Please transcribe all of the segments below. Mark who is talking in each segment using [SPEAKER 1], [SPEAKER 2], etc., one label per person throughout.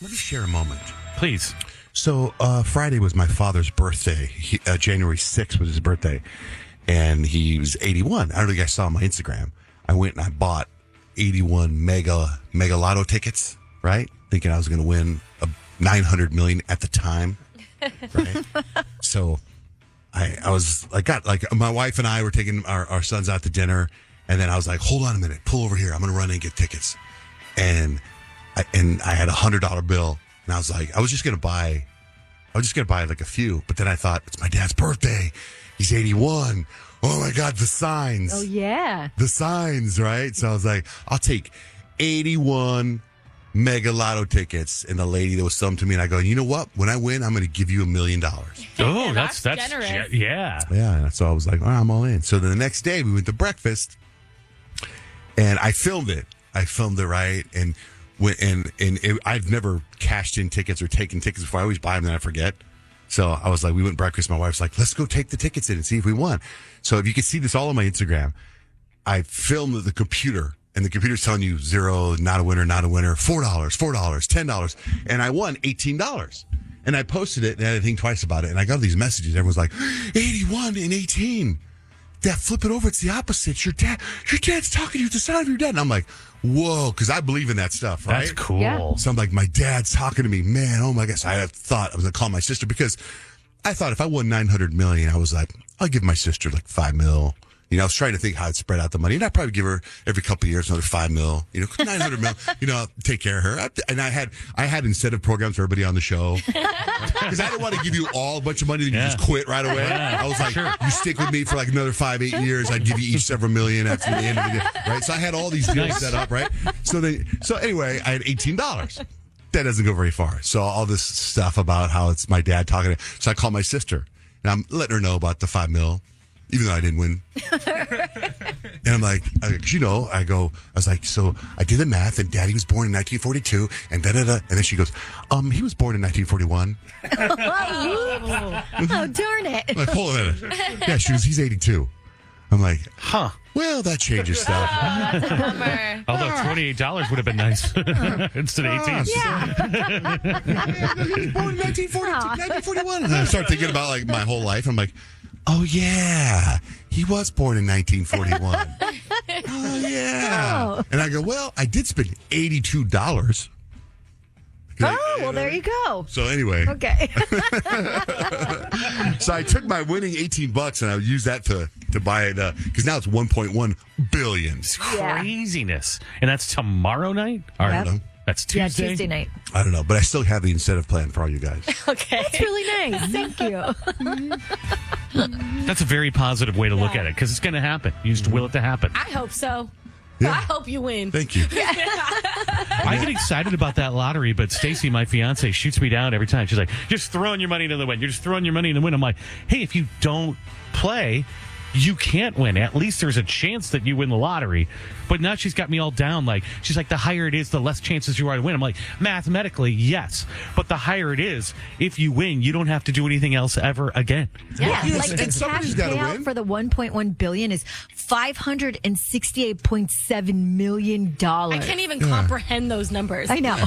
[SPEAKER 1] Let me share a moment.
[SPEAKER 2] Please.
[SPEAKER 1] So Friday was my father's birthday. January 6th was his birthday. And he was 81. I don't know if you guys saw on my Instagram. I went and I bought 81 mega lotto tickets, right? Thinking I was going to win $900 million at the time, right? So my wife and I were taking our sons out to dinner. And then I was like, hold on a minute, pull over here. I'm going to run in and get tickets. And I had $100 bill, and I was like, I was just gonna buy like a few, but then I thought it's my dad's birthday. He's 81. Oh my God, the signs.
[SPEAKER 3] Oh yeah,
[SPEAKER 1] the signs, right? So I was like, I'll take 81 mega lotto tickets, and the lady that was selling to me, and I go, you know what? When I win, I'm gonna give you $1 million.
[SPEAKER 2] Oh, that's
[SPEAKER 3] generous.
[SPEAKER 2] Yeah.
[SPEAKER 1] Yeah. So I was like, all right, I'm all in. So then the next day we went to breakfast, and I filmed it. Right, and. I've never cashed in tickets or taken tickets before. I always buy them and I forget. So I was like, we went to breakfast. My wife's like, let's go take the tickets in and see if we won. So if you can see this all on my Instagram, I filmed the computer and the computer's telling you 0, not a winner, $4, $10. And I won $18. And I posted it and I had to think twice about it. And I got these messages. Everyone's like, 81 and 18. Dad, flip it over. It's the opposite. Your dad's talking to you at the side of your dad. And I'm like, whoa, because I believe in that stuff, right?
[SPEAKER 2] That's cool.
[SPEAKER 3] Yeah.
[SPEAKER 1] So I'm like, my dad's talking to me. Man, oh my gosh. I thought I was going to call my sister because I thought if I won $900 million, I was like, I'll give my sister like $5 million. You know, I was trying to think how I'd spread out the money. And I'd probably give her every couple of years another $5 million. You know, $900 million. You know, I'll take care of her. And I had incentive programs for everybody on the show because I didn't want to give you all a bunch of money and you just quit right away. I was like, you stick with me for like another 5-8 years. I'd give you each several million after the end of the day, right? So I had all these deals set up, right? So anyway, I had $18. That doesn't go very far. So all this stuff about how it's my dad talking. So I called my sister and I'm letting her know about the $5 million. Even though I didn't win. And I'm like, I was like, so I did the math and Daddy was born in 1942 and da-da-da. And then she goes, he was born in 1941.
[SPEAKER 3] Oh, darn it.
[SPEAKER 1] I'm like, hold on a minute. Yeah, he's 82. I'm like,
[SPEAKER 2] Huh.
[SPEAKER 1] well, that changes stuff.
[SPEAKER 2] Although $28 would have been nice instead of 18.
[SPEAKER 1] He was born in 1941. And I start thinking about like my whole life. I'm like, oh, yeah, he was born in 1941. Oh, yeah.
[SPEAKER 3] Oh.
[SPEAKER 1] And I go, well, I did spend $82.
[SPEAKER 3] Oh, well, there you go.
[SPEAKER 1] So anyway,
[SPEAKER 3] Okay.
[SPEAKER 1] so I took my winning $18 and I used that to buy it because now it's 1.1 billion.
[SPEAKER 3] Yeah.
[SPEAKER 2] Craziness. And that's tomorrow night? Or
[SPEAKER 3] Yep.
[SPEAKER 1] know.
[SPEAKER 2] That's Tuesday?
[SPEAKER 3] Yeah, Tuesday night.
[SPEAKER 1] I don't know, but I still have the incentive plan for all you guys.
[SPEAKER 3] Okay. That's really nice. Thank you.
[SPEAKER 2] That's a very positive way to look at it because it's going to happen. You just will it to happen.
[SPEAKER 4] I hope so.
[SPEAKER 1] Yeah.
[SPEAKER 4] I hope you win.
[SPEAKER 1] Thank you.
[SPEAKER 2] I get excited about that lottery, but Stacy, my fiance, shoots me down every time. She's like, just throwing your money into the wind. You're just throwing your money in the wind. I'm like, hey, if you don't play, you can't win. At least there's a chance that you win the lottery. But now she's got me all down. Like, she's like, the higher it is, the less chances you are to win. I'm like, mathematically, yes. But the higher it is, if you win, you don't have to do anything else ever again.
[SPEAKER 3] Yeah,
[SPEAKER 1] Yes,
[SPEAKER 3] like the
[SPEAKER 1] and
[SPEAKER 3] cash
[SPEAKER 1] somebody's gotta
[SPEAKER 3] payout
[SPEAKER 1] win.
[SPEAKER 3] for the $1.1 billion is $568.7 million.
[SPEAKER 4] I can't even comprehend those numbers.
[SPEAKER 3] I know.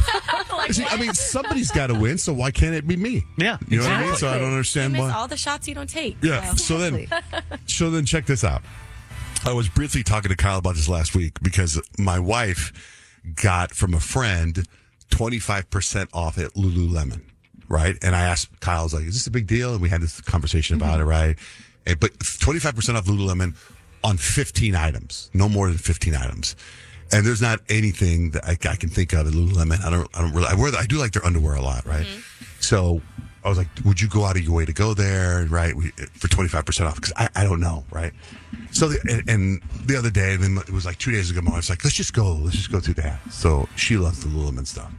[SPEAKER 1] See, I mean, somebody's got to win, so why can't it be me?
[SPEAKER 2] Yeah.
[SPEAKER 1] You know what I mean?
[SPEAKER 3] Exactly.
[SPEAKER 1] So I don't
[SPEAKER 4] You
[SPEAKER 1] understand
[SPEAKER 4] miss
[SPEAKER 1] why.
[SPEAKER 4] all the shots you don't take.
[SPEAKER 1] Yeah.
[SPEAKER 4] So.
[SPEAKER 1] So then check this out. I was briefly talking to Kyle about this last week because my wife got from a friend 25% off at Lululemon, right? And I asked Kyle, I was like, is this a big deal? And we had this conversation about it, right? But 25% off Lululemon on 15 items, no more than 15 items. And there's not anything that I can think of at Lululemon. I don't really, I do like their underwear a lot, right? So I was like, would you go out of your way to go there, right? For 25% off? Because I don't know, right? So, and the other day, then it was like 2 days ago, my wife's like, let's just go through that. So she loves the Lululemon stuff.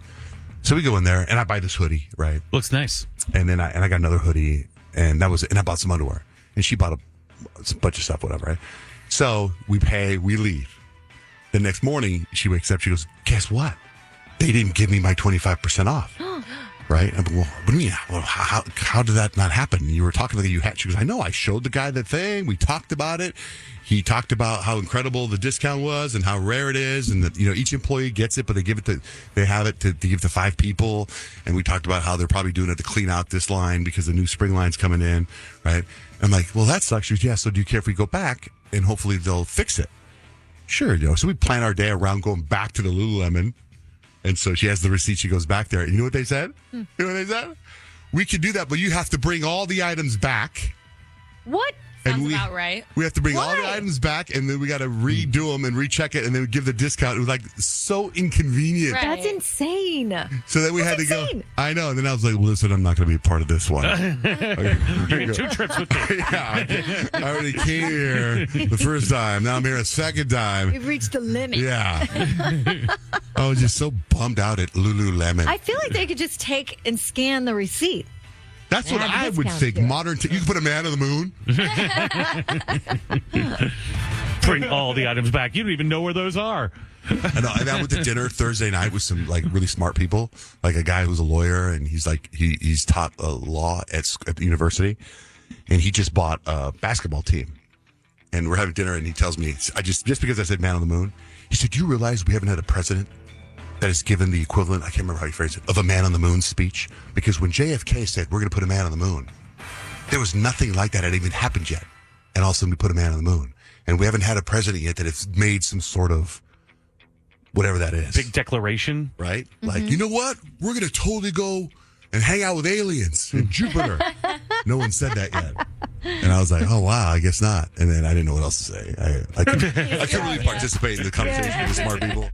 [SPEAKER 1] So we go in there and I buy this hoodie, right?
[SPEAKER 2] Looks nice.
[SPEAKER 1] And then I got another hoodie and I bought some underwear and she bought a bunch of stuff, whatever, right? So we pay, we leave. The next morning she wakes up, she goes, guess what? They didn't give me my 25% off. Right? I'm like, well, what do you mean? Well, how did that not happen? You were talking like you had. She goes, I know. I showed the guy the thing. We talked about it. He talked about how incredible the discount was and how rare it is, and that each employee gets it, but they have it to give to 5 people. And we talked about how they're probably doing it to clean out this line because the new spring line's coming in, right? I'm like, well, that sucks. She goes, yeah. So do you care if we go back and hopefully they'll fix it? Sure, So we plan our day around going back to the Lululemon. And so she has the receipt. She goes back there. And you know what they said? You know what they said? We can do that, but you have to bring all the items back.
[SPEAKER 3] What?
[SPEAKER 4] Sounds about right.
[SPEAKER 1] We have to bring all the
[SPEAKER 3] Why?
[SPEAKER 1] items back, and then we got to redo them and recheck it, and then we give the discount. It was like so inconvenient.
[SPEAKER 4] Right.
[SPEAKER 3] That's insane.
[SPEAKER 1] So then we
[SPEAKER 3] That's
[SPEAKER 1] had to
[SPEAKER 3] insane.
[SPEAKER 1] go. I know. And then I was like, well, listen, I'm not going to be a part of this one.
[SPEAKER 2] You're in 2 trips with me.
[SPEAKER 1] Yeah, I already came here the first time. Now I'm here a second time.
[SPEAKER 3] We've reached the limit.
[SPEAKER 1] Yeah. I was just so bummed out at Lululemon.
[SPEAKER 3] I feel like they could just take and scan the receipt.
[SPEAKER 1] That's what
[SPEAKER 3] Add
[SPEAKER 1] I would
[SPEAKER 3] discounts
[SPEAKER 1] think.
[SPEAKER 3] to it.
[SPEAKER 1] Modern. You can put a man on the moon.
[SPEAKER 2] Bring all the items back. You don't even know where those are.
[SPEAKER 1] I know. And I went to dinner Thursday night with some like really smart people, like a guy who's a lawyer, and he's like he's taught law at the university, and he just bought a basketball team, and we're having dinner, and he tells me, just because I said man on the moon, he said, "Do you realize we haven't had a president that has given the equivalent, I can't remember how he phrased it, of a man on the moon speech? Because when JFK said we're going to put a man on the moon, there was nothing like that had even happened yet, and all of a sudden we put a man on the moon, and we haven't had a president yet that has made some sort of whatever that is."
[SPEAKER 2] Big declaration.
[SPEAKER 1] Right? Like, you know what? We're going to totally go and hang out with aliens in Jupiter. No one said that yet. And I was like, oh, wow, I guess not. And then I didn't know what else to say. I couldn't really participate in the conversation with the smart people.